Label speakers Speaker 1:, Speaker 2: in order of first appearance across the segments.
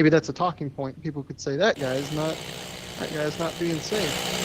Speaker 1: maybe that's a talking point. People could say that guy's not being safe.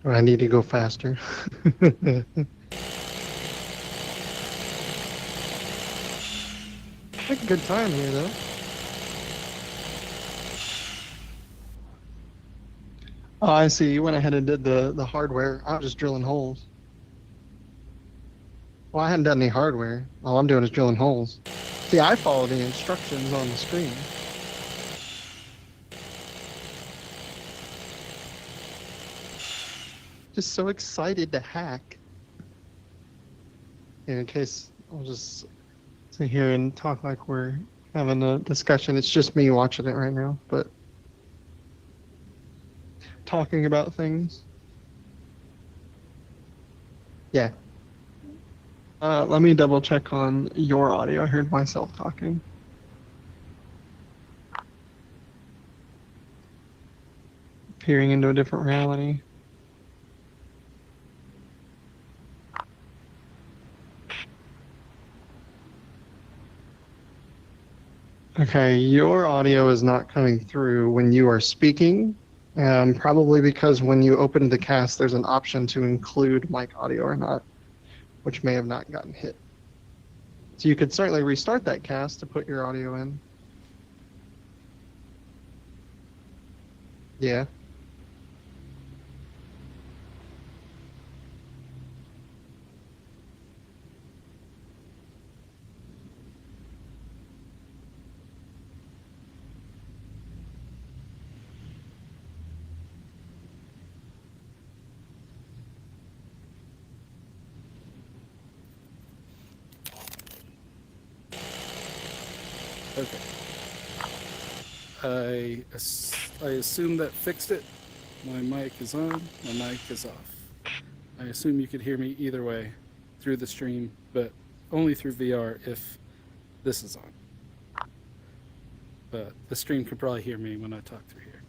Speaker 1: Or I need to go faster. Like a good time here, though. Oh, I see. You went ahead and did the hardware. I was just drilling holes. Well, I hadn't done any hardware. All I'm doing is drilling holes. See, I follow the instructions on the screen. Just so excited to hack. In case I'll just sit here and talk like we're having a discussion. It's just me watching it right now, but talking about things. Yeah. Let me double check on your audio. I heard myself talking. Peering into a different reality. Okay, your audio is not coming through when you are speaking, probably because when you opened the cast, there's an option to include mic audio or not, which may have not gotten hit. So you could certainly restart that cast to put your audio in. Yeah.
Speaker 2: Okay. I assume that fixed it. My mic is on, my mic is off. I assume you could hear me either way through the stream, but only through VR if this is on. But the stream could probably hear me when I talk through here.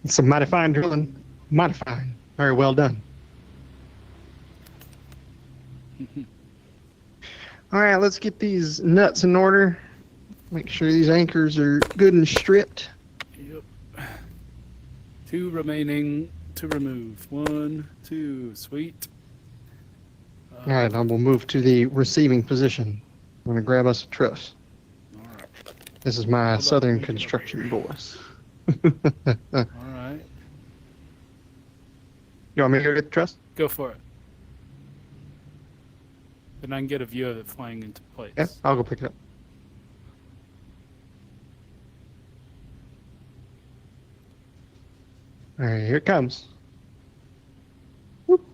Speaker 1: Some mighty fine drilling. Mighty fine. Very well done. All right, let's get these nuts in order. Make sure these anchors are good and stripped.
Speaker 2: Yep. 2 remaining to remove. 1, 2, sweet.
Speaker 1: All right, I will move to the receiving position. I'm going to grab us a truss.
Speaker 2: All right.
Speaker 1: This is my
Speaker 2: Hold on,
Speaker 1: southern
Speaker 2: let me get over
Speaker 1: construction
Speaker 2: here.
Speaker 1: voice.
Speaker 2: All right.
Speaker 1: You want me to get the truss?
Speaker 2: Go for it. Then I can get a view of it flying into place.
Speaker 1: Yeah, I'll go pick it up. All right, here it comes. Whoop.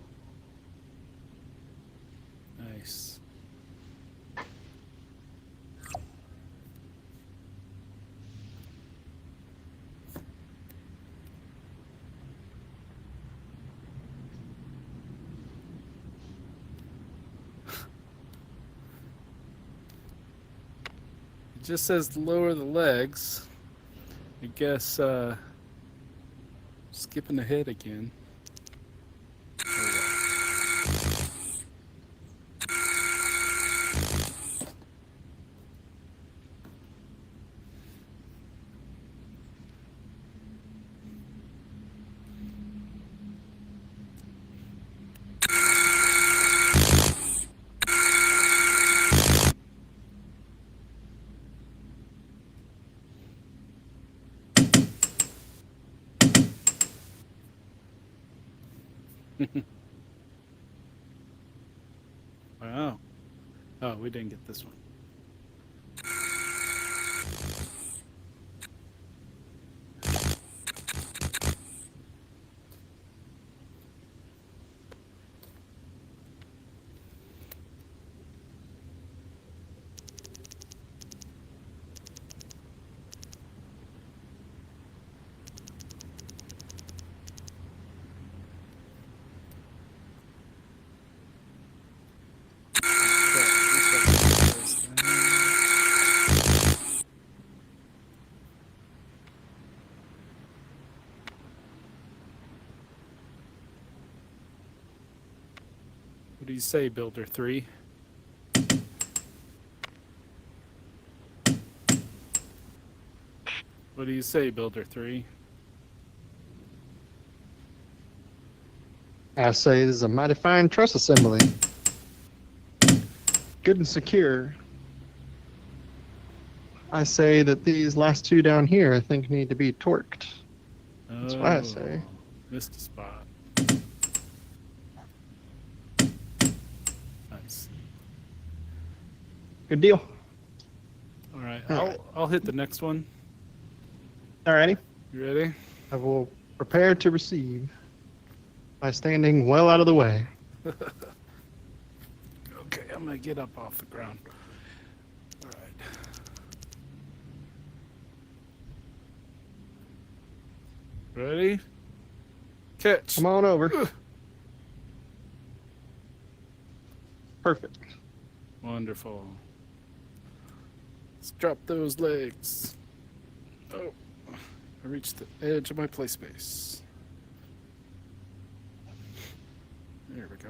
Speaker 2: Nice. It just says to lower the legs. I guess skipping ahead again. Wow. Oh, we didn't get this one. What do you say, Builder 3? What do you say, Builder 3?
Speaker 1: I say this is a mighty fine truss assembly. Good and secure. I say that these last 2 down here, I think, need to be torqued. That's what I say.
Speaker 2: Missed a spot. Nice.
Speaker 1: Good deal.
Speaker 2: All right.
Speaker 1: All right.
Speaker 2: I'll hit the next one.
Speaker 1: Alrighty.
Speaker 2: You ready?
Speaker 1: I will prepare to receive by standing well out of the way.
Speaker 2: Okay, I'm gonna get up off the ground. All right. Ready? Catch.
Speaker 1: Come on over. Perfect.
Speaker 2: Wonderful. Let's drop those legs. Oh, I reached the edge of my play space. There we go.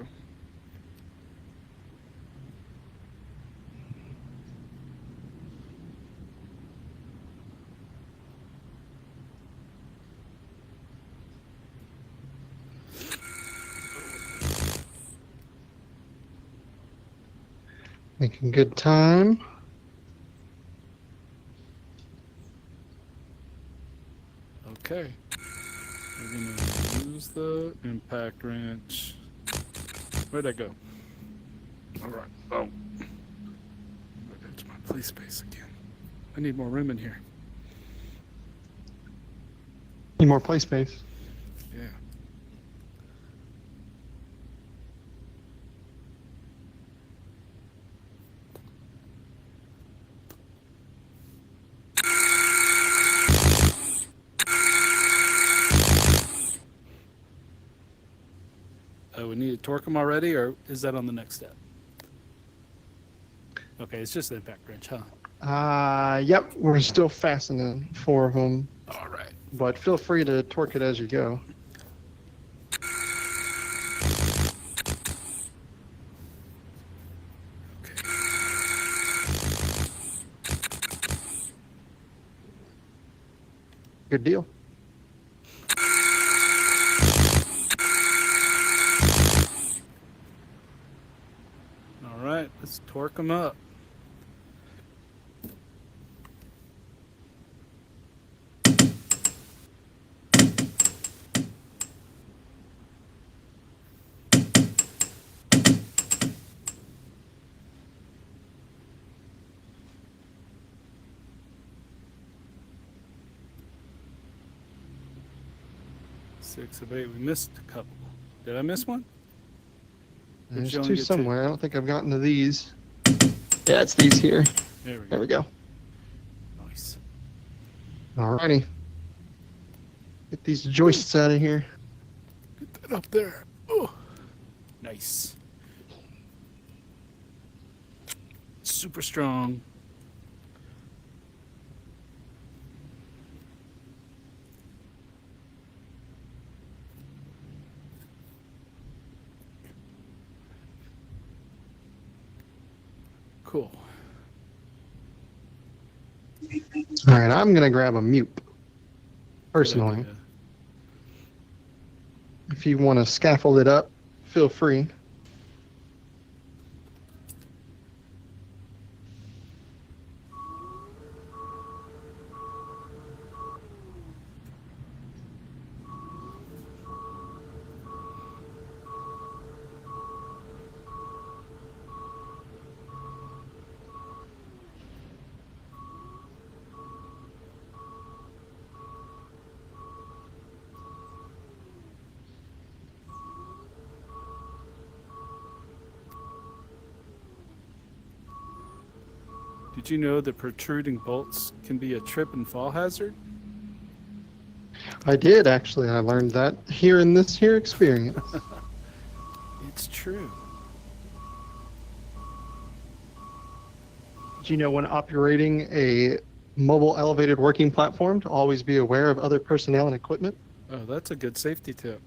Speaker 1: Making good time.
Speaker 2: Okay. We're gonna use the impact wrench. Where'd I go? All right. Oh. It's my play space again. I need more room in here.
Speaker 1: Need more play space.
Speaker 2: Yeah. Oh, we need to torque them already, or is that on the next step? Okay, it's just the impact wrench, huh?
Speaker 1: Yep, we're still fastening 4 of them.
Speaker 2: All right.
Speaker 1: but feel free to torque it as you go. Good deal.
Speaker 2: All right, let's torque them up. Six of eight. We missed a couple. Did I miss one?
Speaker 1: There's
Speaker 2: you only
Speaker 1: two
Speaker 2: get two?
Speaker 1: somewhere. I don't think I've gotten to these. Yeah, it's these here.
Speaker 2: There we go.
Speaker 1: There we go.
Speaker 2: Nice.
Speaker 1: Alrighty. Get these joists out of here.
Speaker 2: Get that up there. Oh, nice. Super strong. Cool.
Speaker 1: All right, I'm gonna grab a mute. Personally,
Speaker 2: Good idea.
Speaker 1: if you want to scaffold it up, feel free.
Speaker 2: Did you know that protruding bolts can be a trip and fall hazard?
Speaker 1: I did actually. I learned that here in this here experience.
Speaker 2: It's true.
Speaker 1: Did you know when operating a mobile elevated working platform to always be aware of other personnel and equipment?
Speaker 2: Oh, that's a good safety tip.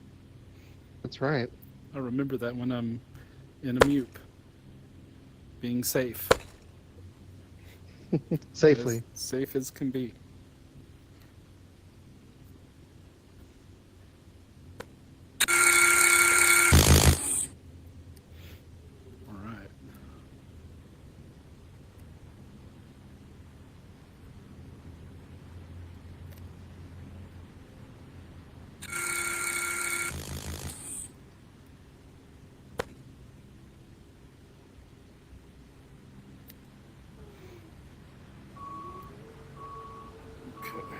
Speaker 1: That's right.
Speaker 2: I'll remember that when I'm in a mute. Being safe.
Speaker 1: Safely.
Speaker 2: As safe as can be. All right. Okay.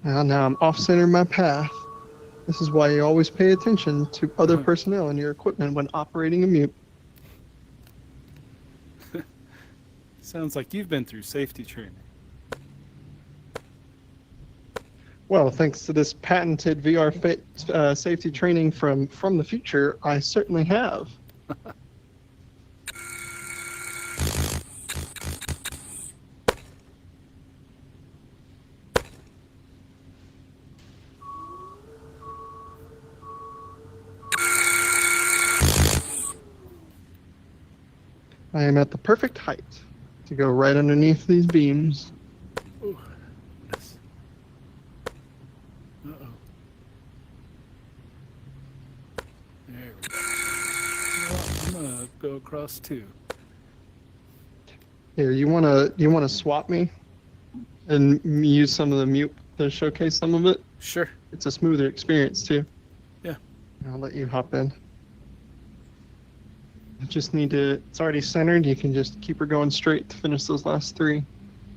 Speaker 1: Now I'm off center my path. This is why you always pay attention to other personnel and your equipment when operating a mute.
Speaker 2: Sounds like you've been through safety training.
Speaker 1: Well, thanks to this patented VR safety training from the future, I certainly have. I am at the perfect height to go right underneath these beams.
Speaker 2: Ooh. Nice. Uh-oh. There we go. Well, I'm gonna go across too.
Speaker 1: Here, you wanna swap me and use some of the mute to showcase some of it?
Speaker 2: Sure.
Speaker 1: It's a smoother experience too.
Speaker 2: Yeah.
Speaker 1: I'll let you hop in. I just need to, it's already centered. You can just keep her going straight to finish those last three.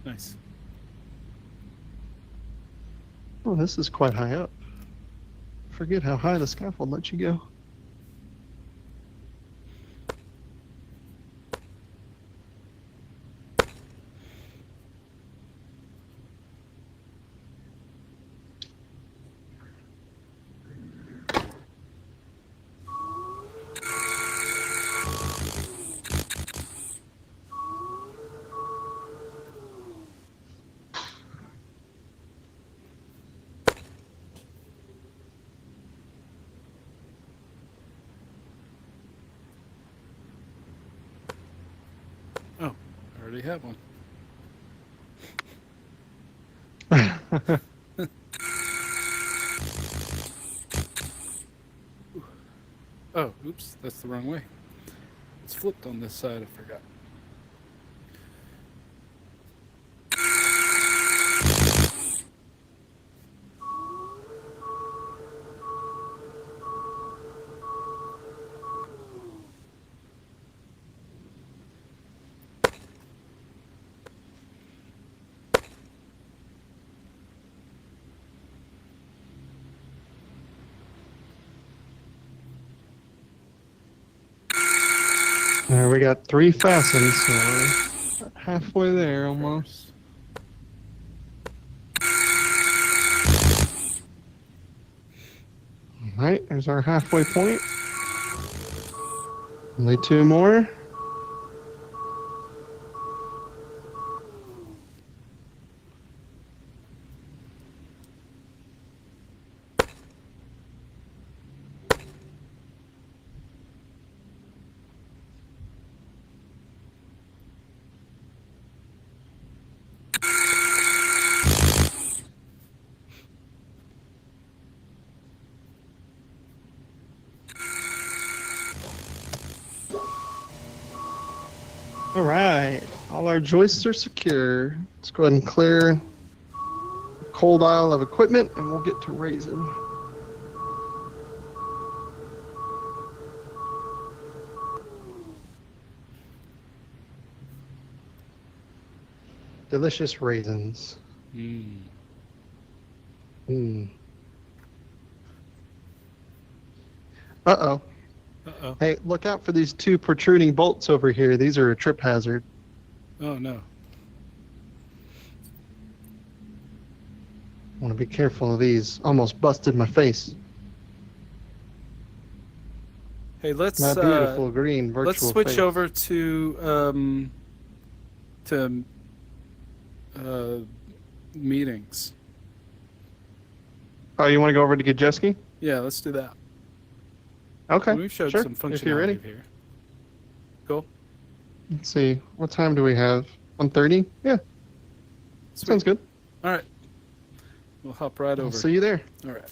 Speaker 2: Nice.
Speaker 1: Oh, this is quite high up. Forget how high the scaffold lets you go.
Speaker 2: Oh, I already have one. Oh, oops, that's the wrong way. It's flipped on this side, I forgot.
Speaker 1: There, we got three fastens, so we're halfway there almost. All right, there's our halfway point. Only two more. All right, all our joists are secure. Let's go ahead and clear the cold aisle of equipment and we'll get to raising. Delicious raisins.
Speaker 2: Mm.
Speaker 1: Mm. Uh-oh.
Speaker 2: Uh-oh.
Speaker 1: Hey, look out for these two protruding bolts over here. These are a trip hazard.
Speaker 2: Oh, no.
Speaker 1: I want to be careful of these. Almost busted my face.
Speaker 2: Hey, let's
Speaker 1: My beautiful green
Speaker 2: let's
Speaker 1: virtual
Speaker 2: switch
Speaker 1: face.
Speaker 2: over to uh, meetings.
Speaker 1: Oh, you want to go over to get Jesky?
Speaker 2: Yeah, let's do that.
Speaker 1: Okay,
Speaker 2: We've showed
Speaker 1: sure.
Speaker 2: some
Speaker 1: If you're ready.
Speaker 2: functionality here. Cool.
Speaker 1: Let's see. What time do we have? 1:30? Yeah,
Speaker 2: Sweet.
Speaker 1: sounds good.
Speaker 2: All right. We'll hop right
Speaker 1: I'll
Speaker 2: over.
Speaker 1: see you there.
Speaker 2: All right.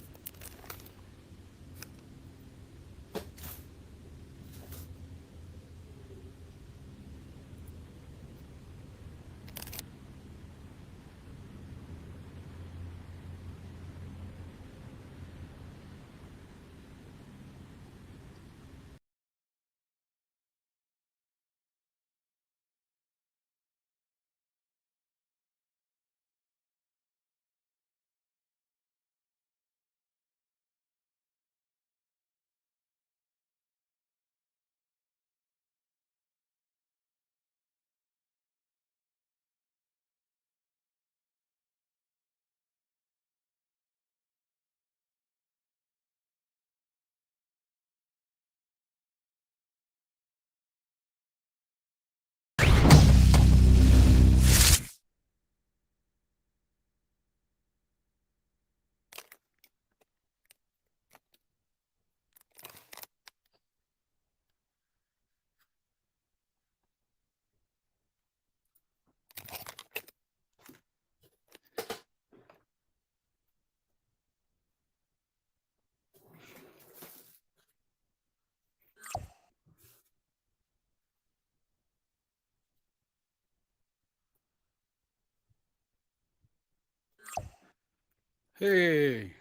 Speaker 2: Hey.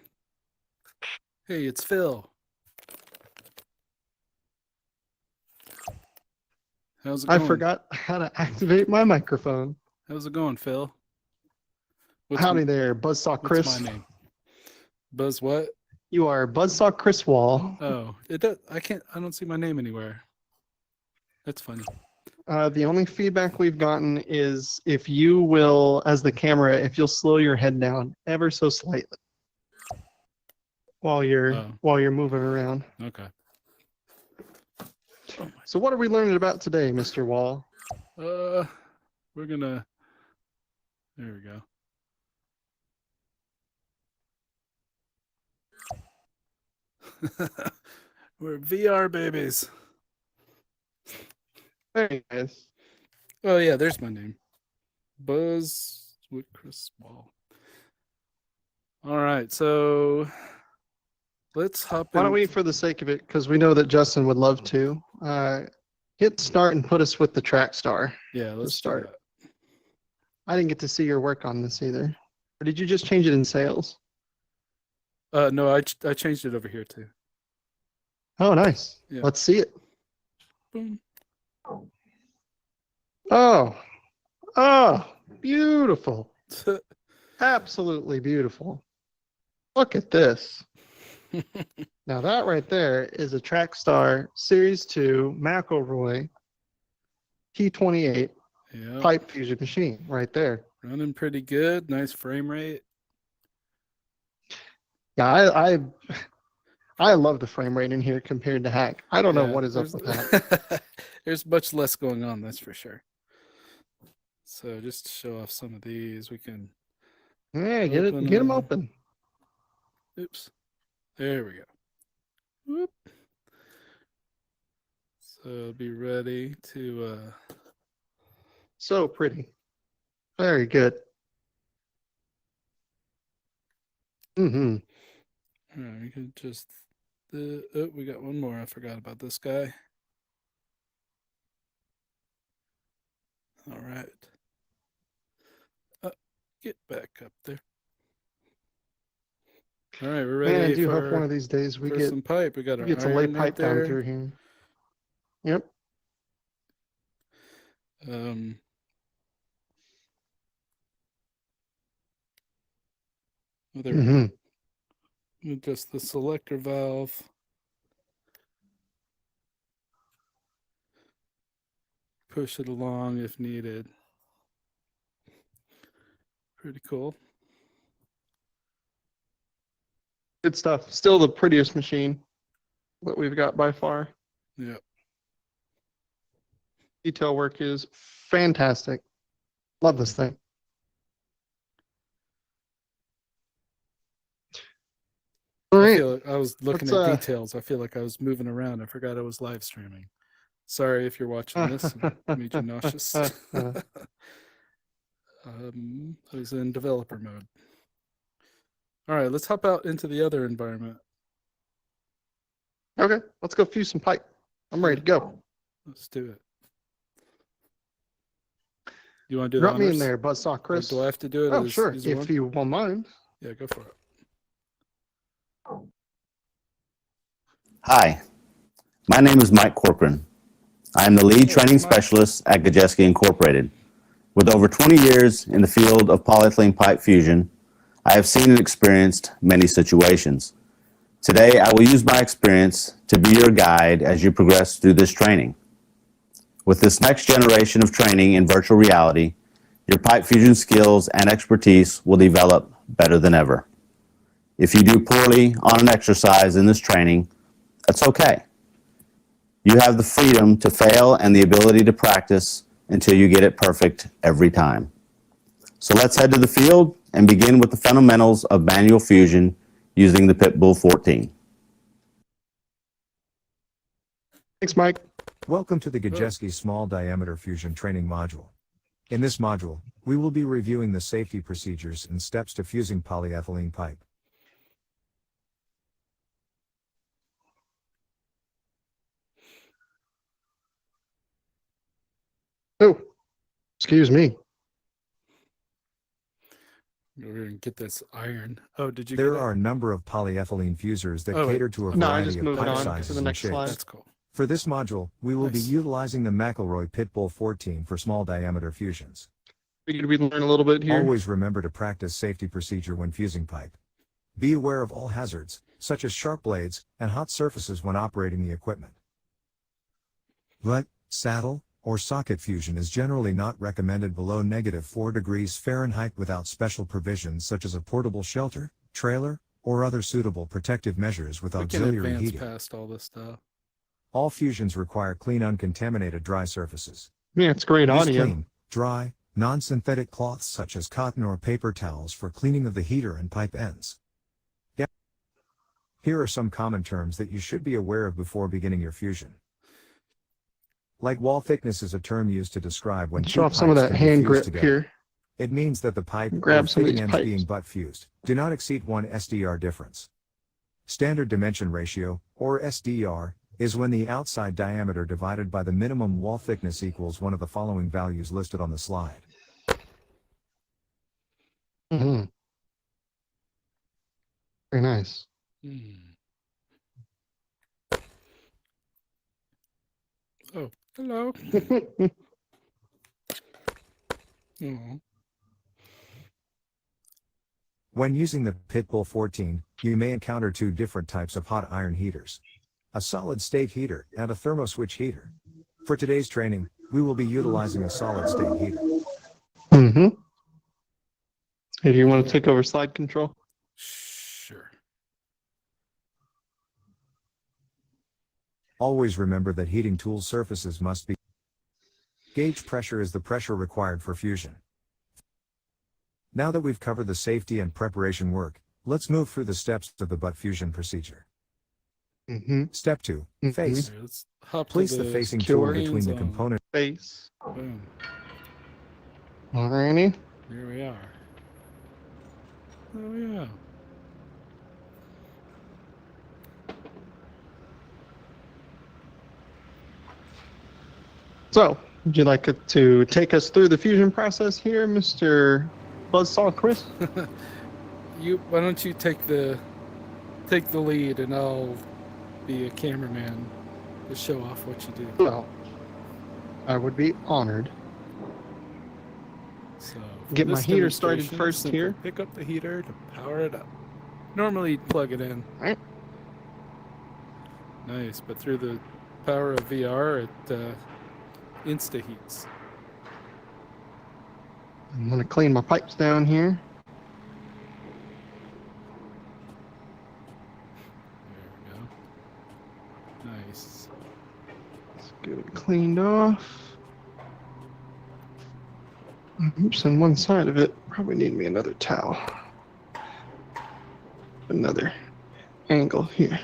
Speaker 2: Hey, it's Phil. How's it
Speaker 1: I
Speaker 2: going?
Speaker 1: forgot how to activate my microphone.
Speaker 2: How's it going, Phil?
Speaker 1: Howdy there, Buzzsaw
Speaker 2: What's
Speaker 1: Chris.
Speaker 2: my name? Buzz what?
Speaker 1: You are Buzzsaw Chris Wall.
Speaker 2: Oh, it does. I don't see my name anywhere. That's funny.
Speaker 1: The only feedback we've gotten is if you will, as the camera, if you'll slow your head down ever so slightly while you're moving around.
Speaker 2: Okay.
Speaker 1: So what are we learning about today, Mr. Wall?
Speaker 2: We're gonna. There we go. We're VR babies.
Speaker 1: Very nice.
Speaker 2: Oh yeah, there's my name. Buzz with Chris Wall. All right, so let's hop in.
Speaker 1: Why don't we, for the sake of it, because we know that Justin would love to, hit start and put us with the track star.
Speaker 2: Yeah, let's
Speaker 1: start.
Speaker 2: do that.
Speaker 1: I didn't get to see your work on this either. Or did you just change it in sales?
Speaker 2: No, I changed it over here too.
Speaker 1: Oh, nice.
Speaker 2: Yeah.
Speaker 1: Let's see it.
Speaker 2: Boom.
Speaker 1: Oh, beautiful. Absolutely beautiful. Look at this. Now that right there is a Trackstar Series 2 McElroy T28
Speaker 2: Yeah.
Speaker 1: pipe fusion machine right there.
Speaker 2: Running pretty good. Nice frame rate.
Speaker 1: Yeah, I love the frame rate in here compared to Hack. I don't know what is up with Hack.
Speaker 2: There's much less going on, that's for sure. So just to show off some of these, we can.
Speaker 1: Yeah, get them open.
Speaker 2: Oops. There we go. Whoop. So be ready to.
Speaker 1: So pretty. Very good. Mm-hmm.
Speaker 2: All right, we can just. Oh, we got one more. I forgot about this guy. All right. Get back up there. All right, we're ready.
Speaker 1: Man, I do hope one of these days we get
Speaker 2: some pipe. We got our
Speaker 1: to lay
Speaker 2: iron
Speaker 1: pipe
Speaker 2: right
Speaker 1: down through here. Yep.
Speaker 2: There we go. Just the selector valve. Push it along if needed. Pretty cool.
Speaker 1: Good stuff. Still the prettiest machine that we've got by far.
Speaker 2: Yeah.
Speaker 1: Detail work is fantastic. Love this thing. All right.
Speaker 2: I was looking at details. I feel like I was moving around. I forgot I was live streaming. Sorry if you're watching this. It made you nauseous. I was in developer mode. All right, let's hop out into the other environment.
Speaker 1: Okay, let's go fuse some pipe. I'm ready to go.
Speaker 2: Let's do it. You want to do
Speaker 1: Drop
Speaker 2: the
Speaker 1: me
Speaker 2: honors?
Speaker 1: in there, Buzzsaw Chris.
Speaker 2: Or do I have to do it?
Speaker 1: Oh, sure, if you won't mind.
Speaker 2: Yeah, go for it.
Speaker 3: Hi, my name is Mike Corcoran. I am the lead training specialist at Gajeski Incorporated. With over 20 years in the field of polyethylene pipe fusion, I have seen and experienced many situations. Today, I will use my experience to be your guide as you progress through this training. With this next generation of training in virtual reality, your pipe fusion skills and expertise will develop better than ever. If you do poorly on an exercise in this training, that's okay. You have the freedom to fail and the ability to practice until you get it perfect every time. So let's head to the field and begin with the fundamentals of manual fusion using the Pitbull 14.
Speaker 1: Thanks, Mike.
Speaker 4: Welcome to the Gajeski Small Diameter Fusion Training Module. In this module, we will be reviewing the safety procedures and steps to fusing polyethylene pipe.
Speaker 1: Oh, excuse me.
Speaker 2: We're going to get this iron. Oh, did you
Speaker 4: There are a number of polyethylene fusers that cater to a variety of pipe sizes and shapes.
Speaker 2: That's cool.
Speaker 4: For this module, we will be
Speaker 2: Nice.
Speaker 4: utilizing the McElroy Pitbull 14 for small diameter fusions.
Speaker 1: Figured we'd learn a little bit here.
Speaker 4: Always remember to practice safety procedure when fusing pipe. Be aware of all hazards, such as sharp blades and hot surfaces when operating the equipment. Butt, saddle, or socket fusion is generally not recommended below -4 degrees Fahrenheit without special provisions such as a portable shelter, trailer, or other suitable protective measures with
Speaker 2: We can
Speaker 4: auxiliary
Speaker 2: advance
Speaker 4: heating.
Speaker 2: past all this stuff.
Speaker 4: All fusions require clean uncontaminated dry surfaces.
Speaker 1: Yeah, it's great
Speaker 4: Use
Speaker 1: audio.
Speaker 4: clean, dry, non-synthetic cloths such as cotton or paper towels for cleaning of the heater and pipe ends. Here are some common terms that you should be aware of before beginning your fusion. Light wall thickness is a term used to describe when
Speaker 1: Show
Speaker 4: two
Speaker 1: off some of
Speaker 4: pipes
Speaker 1: that
Speaker 4: can be
Speaker 1: hand
Speaker 4: fused
Speaker 1: grip
Speaker 4: together.
Speaker 1: here.
Speaker 4: It means that the pipe
Speaker 1: Grab
Speaker 4: or
Speaker 1: some of
Speaker 4: fitting
Speaker 1: these
Speaker 4: ends
Speaker 1: pipes.
Speaker 4: being butt fused do not exceed 1 SDR difference. Standard dimension ratio, or SDR, is when the outside diameter divided by the minimum wall thickness equals one of the following values listed on the slide.
Speaker 1: Mm-hmm. Very nice.
Speaker 2: Oh, hello. Oh.
Speaker 4: When using the Pitbull 14, you may encounter two different types of hot iron heaters: a solid-state heater and a thermoswitch heater. For today's training, we will be utilizing a solid-state heater.
Speaker 1: Mm-hmm. Hey, do you want to take over slide control?
Speaker 2: Sure.
Speaker 4: Always remember that heating tool surfaces must be. Gauge pressure is the pressure required for fusion. Now that we've covered the safety and preparation work, let's move through the steps of the butt fusion procedure.
Speaker 1: Mm-hmm.
Speaker 4: Step 2.
Speaker 1: Mhm.
Speaker 4: Face.
Speaker 2: All right, let's hop to
Speaker 4: Place the facing tool
Speaker 1: secure
Speaker 4: between the
Speaker 2: zone.
Speaker 4: component.
Speaker 1: Face.
Speaker 2: Boom.
Speaker 1: Alrighty.
Speaker 2: Here we are. Oh yeah.
Speaker 1: So, would you like to take us through the fusion process here, Mr. Buzzsaw Chris?
Speaker 2: Why don't you take the lead and I'll be a cameraman to show off what you do.
Speaker 1: Well, I would be honored.
Speaker 2: So for
Speaker 1: Get my
Speaker 2: this
Speaker 1: heater started
Speaker 2: demonstration,
Speaker 1: first
Speaker 2: simply
Speaker 1: here.
Speaker 2: Pick up the heater to power it up. Normally you'd plug it in.
Speaker 1: Right.
Speaker 2: Nice, but through the power of VR, it insta heats.
Speaker 1: I'm going to clean my pipes down here.
Speaker 2: There we go. Nice.
Speaker 1: Let's get it cleaned off. Oops, on one side of it, probably need me another towel. Another angle here.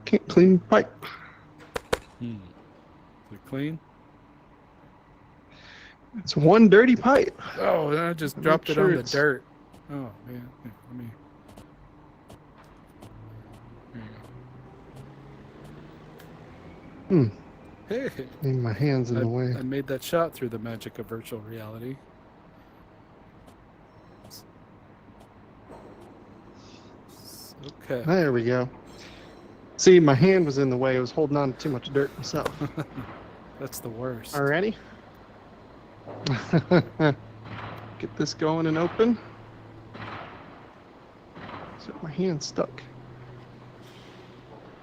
Speaker 1: Can't clean pipe.
Speaker 2: Is it clean?
Speaker 1: It's one dirty pipe.
Speaker 2: Oh, then I just
Speaker 1: I'm
Speaker 2: dropped
Speaker 1: not
Speaker 2: it
Speaker 1: sure
Speaker 2: on the
Speaker 1: it's-
Speaker 2: dirt. Oh man, here, let me. There you
Speaker 1: Hmm.
Speaker 2: go. Hey,
Speaker 1: Leave my hands in the way.
Speaker 2: I made that shot through the magic of virtual reality. Okay.
Speaker 1: There we go. See, my hand was in the way. I was holding on to too much dirt myself.
Speaker 2: That's the worst.
Speaker 1: Alrighty. Get this going and open. So my hand's stuck.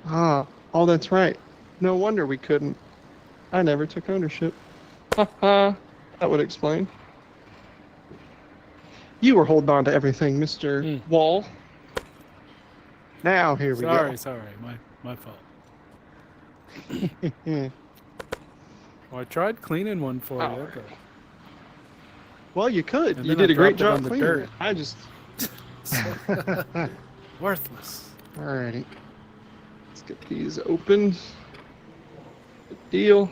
Speaker 1: Ah, oh, that's right. No wonder we couldn't. I never took ownership. Haha, that would explain. You were holding on to everything, Mr. Wall. Now, here we go.
Speaker 2: Sorry, my fault.
Speaker 1: Yeah.
Speaker 2: Well, I tried cleaning one for
Speaker 1: Oh.
Speaker 2: you. But
Speaker 1: Well, you could.
Speaker 2: And
Speaker 1: You
Speaker 2: then I
Speaker 1: did a great
Speaker 2: dropped it on
Speaker 1: job
Speaker 2: the
Speaker 1: cleaning
Speaker 2: dirt.
Speaker 1: it. I just...
Speaker 2: worthless.
Speaker 1: Alrighty. Let's get these opened. Good deal.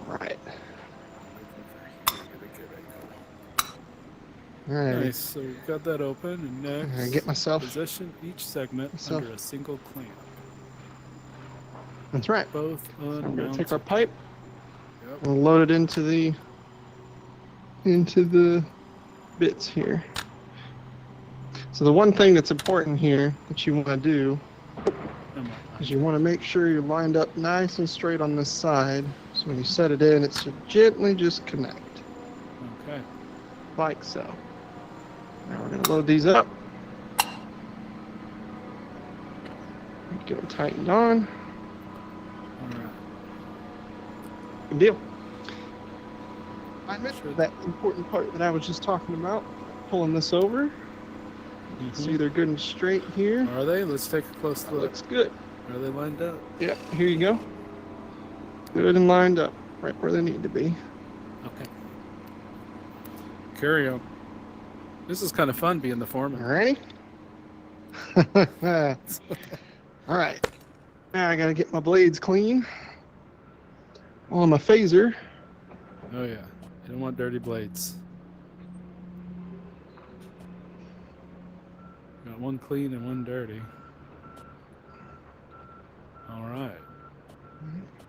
Speaker 1: Alright. Alright.
Speaker 2: Nice. So we've got that open, and next,
Speaker 1: Alright, get myself...
Speaker 2: position each segment
Speaker 1: myself-
Speaker 2: under a single clamp.
Speaker 1: That's right.
Speaker 2: Both
Speaker 1: We're gonna
Speaker 2: unmounted.
Speaker 1: take our pipe.
Speaker 2: Yep.
Speaker 1: We'll load it into the bits here. So the one thing that's important here that you want to do is you want to make sure you're lined up nice and straight on this side. So when you set it in, it's gently just connect.
Speaker 2: Okay.
Speaker 1: Like so. Now we're going to load these up. Get them tightened on.
Speaker 2: All right.
Speaker 1: Good deal. I mentioned that important part that I was just talking about. Pulling this over. See, they're good and straight here.
Speaker 2: Are they? Let's take a close
Speaker 1: That
Speaker 2: look.
Speaker 1: looks good.
Speaker 2: Are they lined up?
Speaker 1: Yeah, here you go. Good and lined up, right where they need to be.
Speaker 2: Okay. Carry on. This is kind of fun being the foreman.
Speaker 1: All righty? All right. Now I gotta get my blades clean. On my phaser.
Speaker 2: Oh yeah. You don't want dirty blades. Got one clean and one dirty. All right.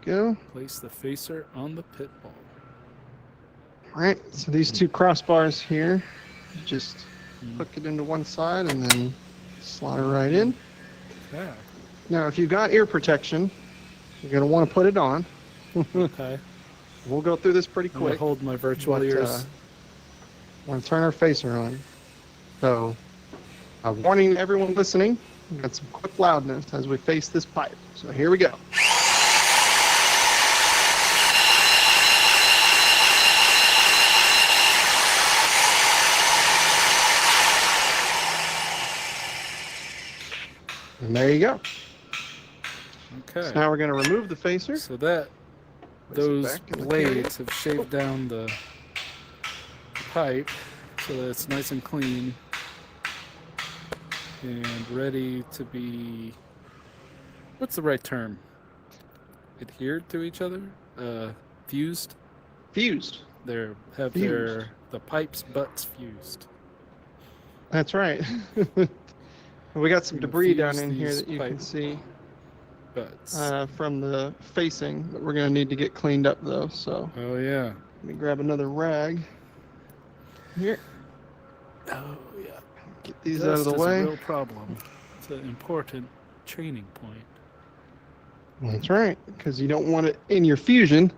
Speaker 1: Go.
Speaker 2: Place the facer on the pit ball.
Speaker 1: All right. So these two crossbars here, just hook it into one side and then slide it right in.
Speaker 2: Okay.
Speaker 1: Now, if you've got ear protection, you're gonna want to put it on.
Speaker 2: Okay.
Speaker 1: We'll go through this pretty
Speaker 2: I'm gonna
Speaker 1: quick.
Speaker 2: hold my virtual ears.
Speaker 1: We're going to turn our facer on. So, a warning to everyone listening, we've got some quick loudness as we face this pipe. So here we go. And there you go.
Speaker 2: Okay.
Speaker 1: So now we're going to remove the facer.
Speaker 2: So that
Speaker 1: Place it
Speaker 2: those
Speaker 1: back in the
Speaker 2: blades have shaved down the pipe so that it's nice and clean and ready to be, what's the right term? Adhered to each other? Fused?
Speaker 1: Fused.
Speaker 2: They have
Speaker 1: Fused.
Speaker 2: the pipes butts fused.
Speaker 1: That's right. We got some
Speaker 2: We're gonna
Speaker 1: debris down
Speaker 2: fuse
Speaker 1: in here
Speaker 2: these
Speaker 1: that you can
Speaker 2: pipes.
Speaker 1: see
Speaker 2: Butts.
Speaker 1: from the facing that we're going to need to get cleaned up though. So
Speaker 2: Oh yeah.
Speaker 1: let me grab another rag. Here,
Speaker 2: Oh yeah.
Speaker 1: get these out of
Speaker 2: Dust
Speaker 1: the
Speaker 2: is
Speaker 1: way.
Speaker 2: a real problem. It's an important training point.
Speaker 1: That's right, because you don't want it in your fusion,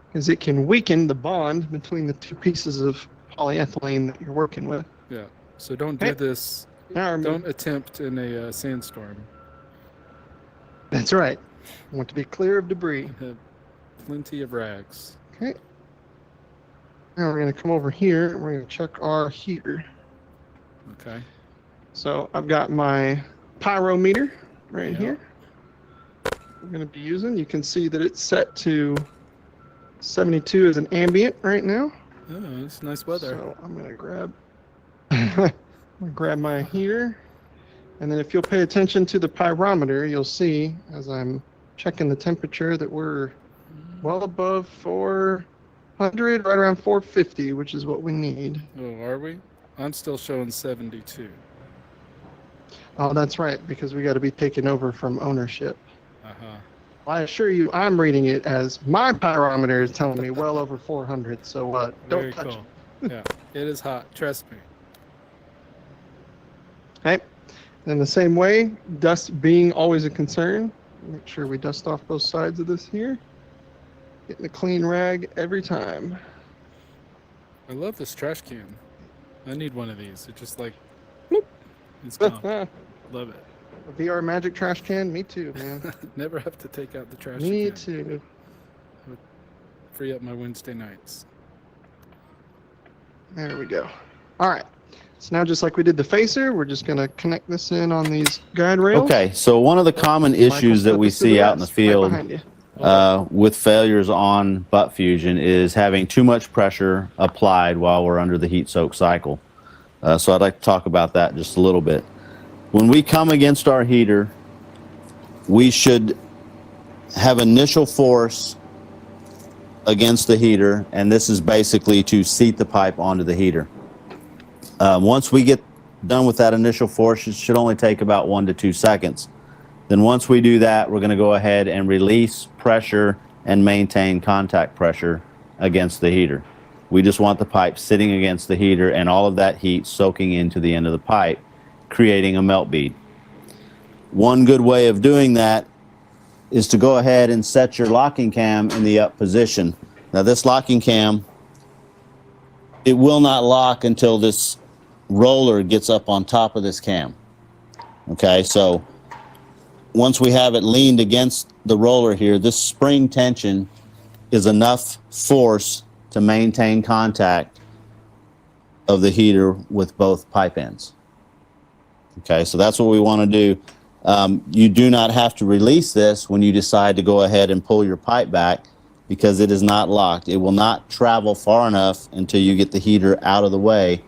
Speaker 1: because it can weaken the bond between the two pieces of polyethylene that you're working with.
Speaker 2: Yeah. So don't do
Speaker 1: Hey.
Speaker 2: this.
Speaker 1: Now,
Speaker 2: Don't attempt in a sandstorm.
Speaker 1: That's right. I want to be clear of debris.
Speaker 2: Have plenty of rags.
Speaker 1: Okay. Now we're going to come over here and we're going to check our heater.
Speaker 2: Okay.
Speaker 1: So I've got my pyrometer right
Speaker 2: Yeah.
Speaker 1: here. We're going to be using. You can see that it's set to 72 as an ambient right now.
Speaker 2: Oh, it's nice weather.
Speaker 1: So I'm going to grab my heater. And then if you'll pay attention to the pyrometer, you'll see as I'm checking the temperature that we're well above 400, right around 450, which is what we need.
Speaker 2: Oh, are we? I'm still showing 72.
Speaker 1: Oh, that's right, because we got to be taken over from ownership.
Speaker 2: Uh-huh.
Speaker 1: I assure you, I'm reading it as my pyrometer is telling me well over 400, so don't
Speaker 2: Very
Speaker 1: touch
Speaker 2: cool. Yeah, it is hot. Trust me.
Speaker 1: it. Okay. In the same way, dust being always a concern, make sure we dust off both sides of this here. Getting a clean rag every time.
Speaker 2: I love this trash can. I need one of these. It's just like, bloop, it's gone. Love it.
Speaker 1: A VR Magic trash can? Me too, man.
Speaker 2: Never have to take out the trash
Speaker 1: Me
Speaker 2: can.
Speaker 1: too.
Speaker 2: Free up my Wednesday nights.
Speaker 1: There we go. All right. So now, just like we did the facer, we're just going to connect this in on these guide rails.
Speaker 3: Okay, so one of the common issues that we see out in the field with failures on butt fusion is having too much pressure applied while we're under the heat soak cycle. So I'd like to talk about that just a little bit. When we come against our heater, we should have initial force against the heater, and this is basically to seat the pipe onto the heater. Once we get done with that initial force, it should only take about 1 to 2 seconds. Then once we do that, we're going to go ahead and release pressure and maintain contact pressure against the heater. We just want the pipe sitting against the heater and all of that heat soaking into the end of the pipe. creating a melt bead. One good way of doing that is to go ahead and set your locking cam in the up position. Now this locking cam, it will not lock until this roller gets up on top of this cam. Okay, so once we have it leaned against the roller here, this spring tension is enough force to maintain contact of the heater with both pipe ends. Okay, so that's what we want to do. You do not have to release this when you decide to go ahead and pull your pipe back, because it is not locked. It will not travel far enough until you get the heater out of the way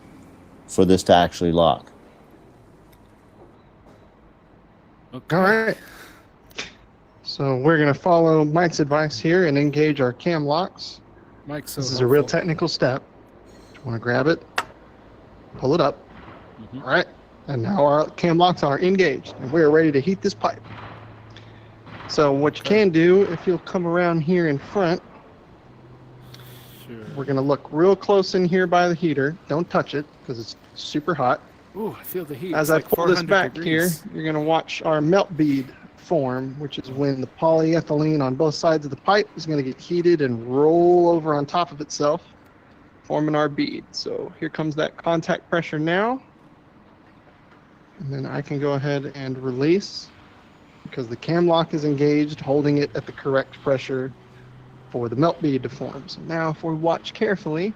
Speaker 3: for this to actually lock.
Speaker 2: Okay.
Speaker 1: All right. So we're going to follow Mike's advice here and engage our cam locks.
Speaker 2: Mike's so
Speaker 1: This is a real
Speaker 2: helpful.
Speaker 1: technical step. You want to grab it, pull it up.
Speaker 2: Mhm.
Speaker 1: All right. And now our cam locks are engaged and we're ready to heat this pipe. So what you can do, if you'll come around here in front,
Speaker 2: Sure.
Speaker 1: we're going to look real close in here by the heater. Don't touch it because it's super hot.
Speaker 2: Ooh, I feel the heat.
Speaker 1: As
Speaker 2: It's
Speaker 1: I
Speaker 2: like
Speaker 1: pull this
Speaker 2: 400
Speaker 1: back
Speaker 2: degrees.
Speaker 1: here, you're going to watch our melt bead form, which is when the polyethylene on both sides of the pipe is going to get heated and roll over on top of itself, forming our bead. So here comes that contact pressure now. And then I can go ahead and release because the cam lock is engaged, holding it at the correct pressure for the melt bead to form. So now if we watch carefully,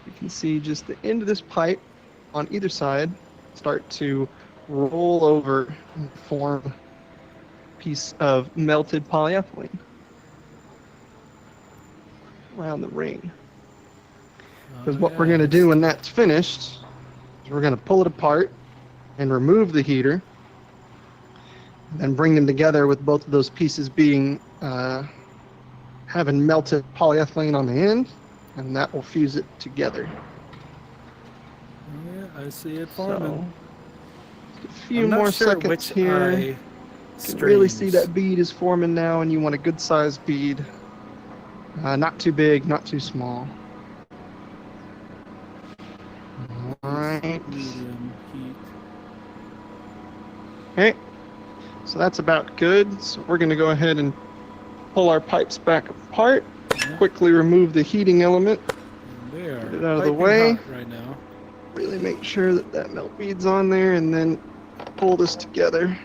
Speaker 1: we can see just the end of this pipe on either side start to roll over and form a piece of melted polyethylene around the ring. Because what we're going to do when that's finished is we're going to pull it apart and remove the heater, and then bring them together with both of those pieces being having melted polyethylene on the end, and that will fuse it together.
Speaker 2: Yeah, I see it forming.
Speaker 1: So, just a few
Speaker 2: I'm not
Speaker 1: more
Speaker 2: sure
Speaker 1: seconds
Speaker 2: which
Speaker 1: here.
Speaker 2: eye
Speaker 1: You can really see
Speaker 2: streams.
Speaker 1: that bead is forming now, and you want a good sized bead. Not too big, not too small. All right.
Speaker 2: Medium heat.
Speaker 1: Okay. So that's about good. So we're going to go ahead and pull our pipes back apart.
Speaker 2: Yeah.
Speaker 1: Quickly remove the heating element.
Speaker 2: And they are
Speaker 1: Get it out of the
Speaker 2: piping
Speaker 1: way.
Speaker 2: hot right now.
Speaker 1: Really make sure that that melt bead's on there, and then pull this together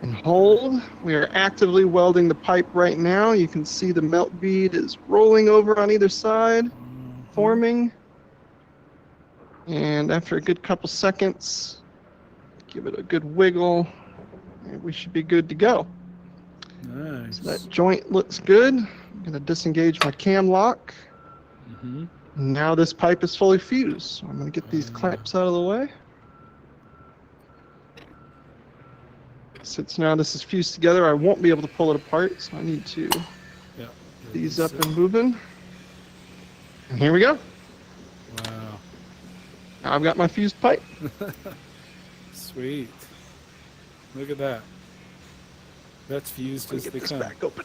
Speaker 1: and hold. We are actively welding the pipe right now. You can see the melt bead is rolling over on either side, forming. And after a good couple seconds, give it a good wiggle, and we should be good to go.
Speaker 2: Nice.
Speaker 1: So that joint looks good. I'm going to disengage my cam lock.
Speaker 2: Mm-hmm.
Speaker 1: Now this pipe is fully fused. So I'm going to get these clamps out of the way. Since now this is fused together, I won't be able to pull it apart, so I need to
Speaker 2: Yeah.
Speaker 1: get these up and moving. And here we go.
Speaker 2: Wow.
Speaker 1: Now I've got my fused pipe.
Speaker 2: Sweet. Look at that. That's fused
Speaker 1: Let me
Speaker 2: as
Speaker 1: get
Speaker 2: they
Speaker 1: this
Speaker 2: come.
Speaker 1: back open.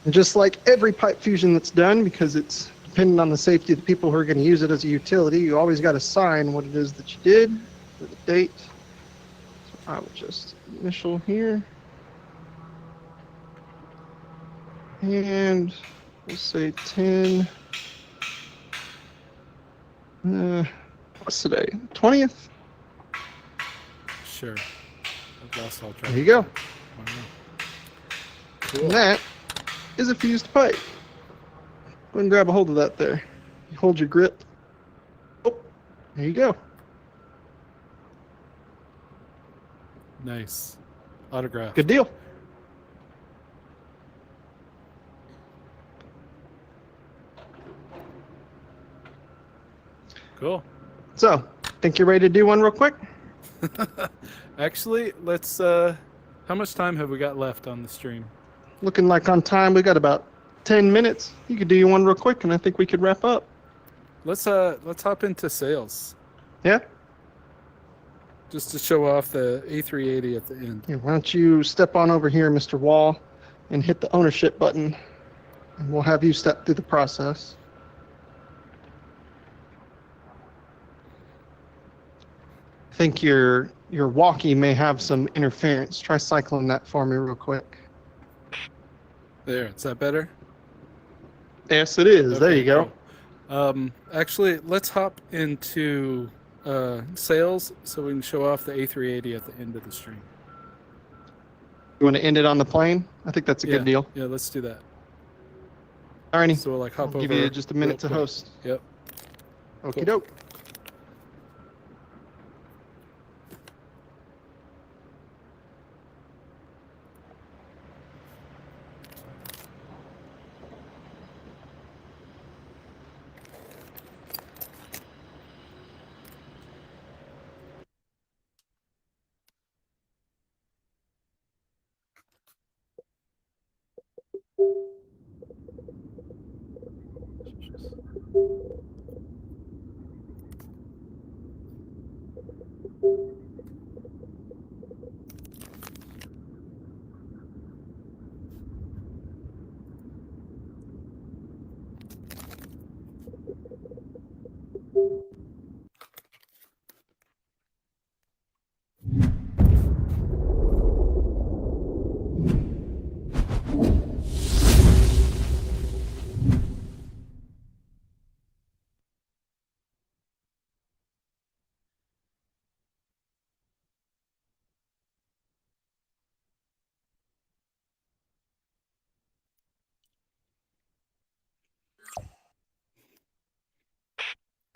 Speaker 1: And just like every pipe fusion that's done, because it's dependent on the safety of the people who are going to use it as a utility, you always got to sign what it is that you did for the date. So I will just initial here. And we'll say 10. What's today? 20th?
Speaker 2: Sure. I've lost all track.
Speaker 1: There you go.
Speaker 2: Wow. Cool.
Speaker 1: And that is a fused pipe. Go ahead and grab a hold of that there. You hold your grip. Oh, there you go.
Speaker 2: Nice. Autograph.
Speaker 1: Good deal.
Speaker 2: Cool.
Speaker 1: So, think you're ready to do one real quick?
Speaker 2: Actually, let's how much time have we got left on the stream?
Speaker 1: Looking like on time, we got about 10 minutes. You could do you one real quick, and I think we could wrap up.
Speaker 2: Let's hop into sales.
Speaker 1: Yeah?
Speaker 2: Just to show off the A380 at the end.
Speaker 1: Here, why don't you step on over here, Mr. Wall, and hit the ownership button, and we'll have you step through the process. think your walkie may have some interference. Try cycling that for me real quick.
Speaker 2: There, is that better?
Speaker 1: Yes, it is. There
Speaker 2: Okay,
Speaker 1: you go.
Speaker 2: cool. Actually, let's hop into sales so we can show off the A380 at the end of the stream.
Speaker 1: You want to end it on the plane? I think that's a good deal.
Speaker 2: Yeah, let's do that.
Speaker 1: Alrighty.
Speaker 2: So we'll like hop
Speaker 1: I'll
Speaker 2: over.
Speaker 1: give you just a minute to
Speaker 2: real quick.
Speaker 1: host.
Speaker 2: Yep.
Speaker 1: Okie doke.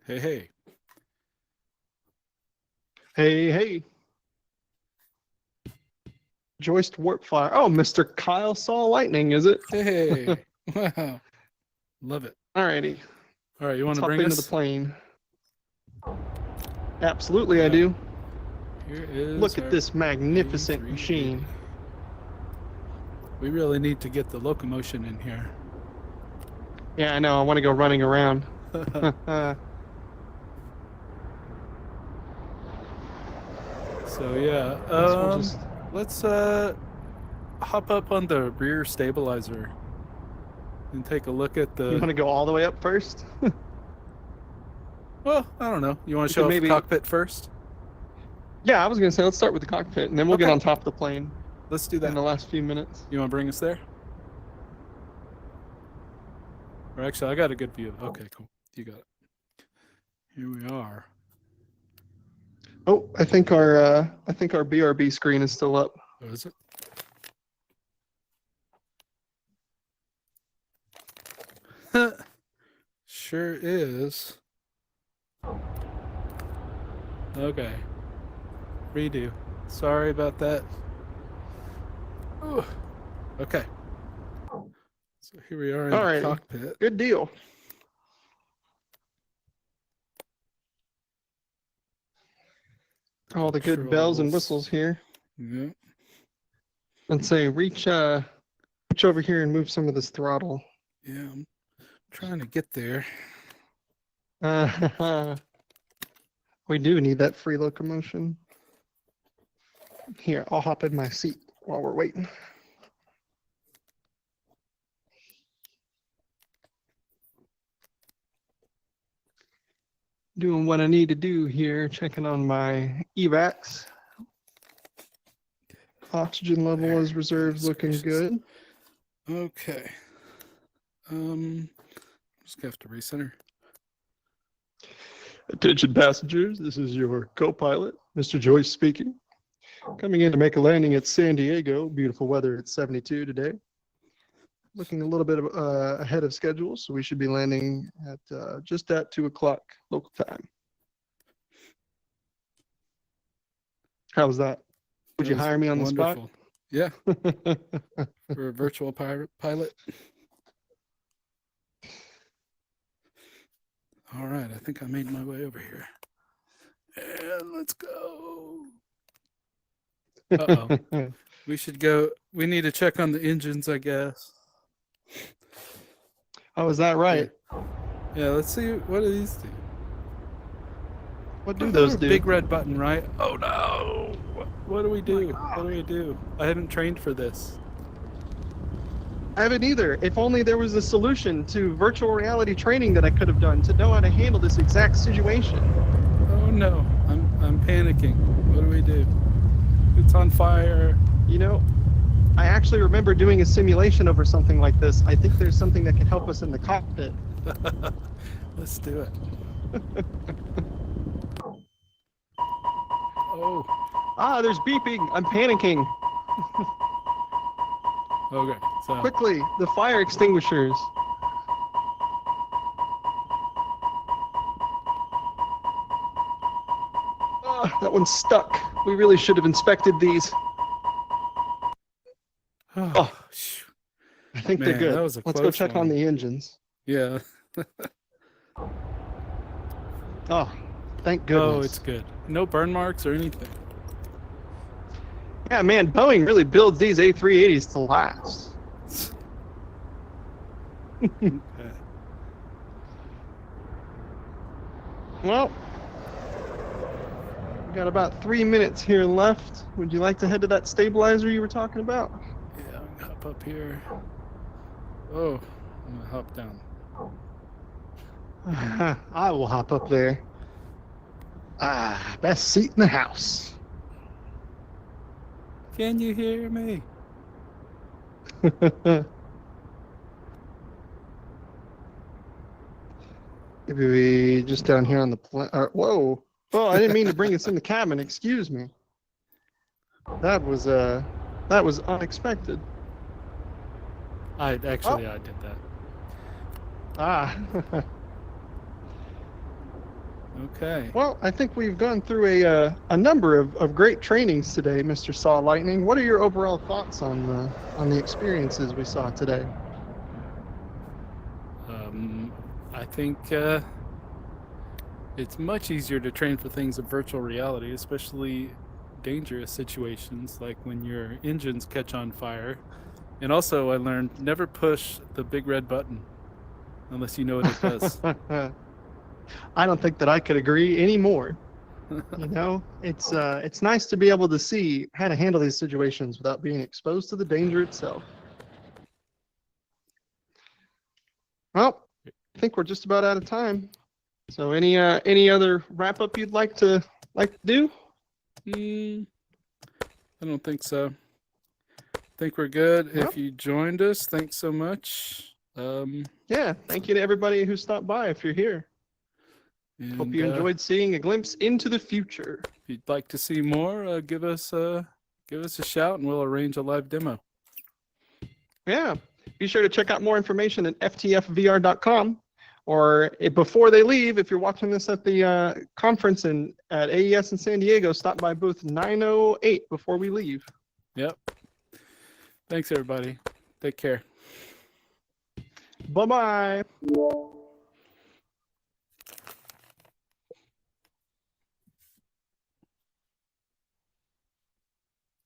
Speaker 2: Hey, hey.
Speaker 1: Hey, hey. Joist warp fire. Oh, Mr. Kyle saw lightning, is it?
Speaker 2: Hey. Wow. Love it.
Speaker 1: Alrighty.
Speaker 2: All right, you want
Speaker 1: Let's
Speaker 2: to
Speaker 1: hop
Speaker 2: bring
Speaker 1: into
Speaker 2: us?
Speaker 1: the plane. Absolutely, I
Speaker 2: Yeah.
Speaker 1: do.
Speaker 2: Here is
Speaker 1: Look at
Speaker 2: our
Speaker 1: this magnificent
Speaker 2: A380.
Speaker 1: machine.
Speaker 2: We really need to get the locomotion in here.
Speaker 1: Yeah, I know. I want to go running around.
Speaker 2: So yeah,
Speaker 1: We'll just-
Speaker 2: let's hop up on the rear stabilizer and take a look at
Speaker 1: You
Speaker 2: the.
Speaker 1: want to go all the way up first?
Speaker 2: Well, I don't know. You want
Speaker 1: We
Speaker 2: to show
Speaker 1: could
Speaker 2: off
Speaker 1: maybe-
Speaker 2: the cockpit first?
Speaker 1: Yeah, I was going to say, let's start with the cockpit, and then we'll get
Speaker 2: Okay.
Speaker 1: on top of the plane
Speaker 2: Let's do
Speaker 1: in
Speaker 2: that.
Speaker 1: the last few minutes.
Speaker 2: You want to bring us there? Or actually, I got a good view. Okay, cool. You got it. Here we are.
Speaker 1: Oh, I think our BRB screen is still up.
Speaker 2: Oh, is it? Sure is. Okay. Redo. Sorry about that. Ooh. Okay. So here we are in
Speaker 1: Alrighty.
Speaker 2: the cockpit.
Speaker 1: Good deal. All the good bells and
Speaker 2: Controls.
Speaker 1: whistles here.
Speaker 2: Yeah.
Speaker 1: And say, reach over here and move some of this throttle.
Speaker 2: Yeah. I'm trying to get there.
Speaker 1: We do need that free locomotion. Here, I'll hop in my seat while we're waiting. Doing what I need to do here, checking on my evacs. Oxygen level
Speaker 2: There,
Speaker 1: as reserves
Speaker 2: goodness
Speaker 1: looking
Speaker 2: gracious.
Speaker 1: good.
Speaker 2: Okay. Just gonna have to recenter.
Speaker 1: Attention passengers, this is your co-pilot, Mr. Joyce speaking. Coming in to make a landing at San Diego. Beautiful weather at 72 today. Looking a little bit ahead of schedule, so we should be landing at just at 2 o'clock local time. How was that? Would you
Speaker 2: That was
Speaker 1: hire me on the spot?
Speaker 2: wonderful. Yeah, for a virtual pilot. All right, I think I made my way over here. And let's go. Uh-oh. We should go. We need to check on the engines, I guess.
Speaker 1: Oh, is that right?
Speaker 2: Yeah, let's see. What do these do?
Speaker 1: What do those do?
Speaker 2: Big red button, right? Oh no! What do we do? What do we do? I haven't trained for this.
Speaker 1: I haven't either. If only there was a solution to virtual reality training that I could have done to know how to handle this exact situation.
Speaker 2: Oh no! I'm panicking. What do we do? It's on fire.
Speaker 1: You know, I actually remember doing a simulation over something like this. I think there's something that can help us in the cockpit.
Speaker 2: Let's do it. Oh,
Speaker 1: Ah, there's beeping. I'm panicking.
Speaker 2: okay. So
Speaker 1: Quickly, the fire extinguishers. Ah, that one's stuck. We really should have inspected these. Oh,
Speaker 2: phew.
Speaker 1: I think
Speaker 2: Man,
Speaker 1: they're good.
Speaker 2: that was a
Speaker 1: Let's go
Speaker 2: close
Speaker 1: check
Speaker 2: one.
Speaker 1: on the engines.
Speaker 2: Yeah.
Speaker 1: Oh, thank goodness.
Speaker 2: Oh, it's good. No burn marks or anything.
Speaker 1: Yeah, man, Boeing really builds these A380s to last.
Speaker 2: Okay.
Speaker 1: Well, we got about 3 minutes here left. Would you like to head to that stabilizer you were talking about?
Speaker 2: Yeah, I'm gonna hop up here. Oh, I'm gonna hop down.
Speaker 1: I will hop up there. Ah, best seat in the house.
Speaker 2: Can you hear me?
Speaker 1: Maybe we just down here on the whoa. Oh, I didn't mean to bring us in the cabin. Excuse me. That was unexpected.
Speaker 2: I did that.
Speaker 1: Ah.
Speaker 2: Okay.
Speaker 1: Well, I think we've gone through a number of great trainings today, Mr. Saw Lightning. What are your overall thoughts on the experiences we saw today?
Speaker 2: I think it's much easier to train for things of virtual reality, especially dangerous situations like when your engines catch on fire. And also, I learned never push the big red button unless you know what it does.
Speaker 1: I don't think that I could agree anymore. You know, it's nice to be able to see how to handle these situations without being exposed to the danger itself. Well, I think we're just about out of time. So any other wrap up you'd like to do?
Speaker 2: I don't think so. I think we're good.
Speaker 1: Well,
Speaker 2: If you joined us, thanks so much.
Speaker 1: Yeah, thank you to everybody who stopped by if you're here. Hope you enjoyed seeing a glimpse into the future.
Speaker 2: If you'd like to see more, give us a shout and we'll arrange a live demo.
Speaker 1: Yeah, be sure to check out more information at ftfvr.com, or before they leave, if you're watching this at the conference at AES in San Diego, stop by booth 908 before we leave.
Speaker 2: Yep. Thanks, everybody. Take care.
Speaker 1: Bye-bye.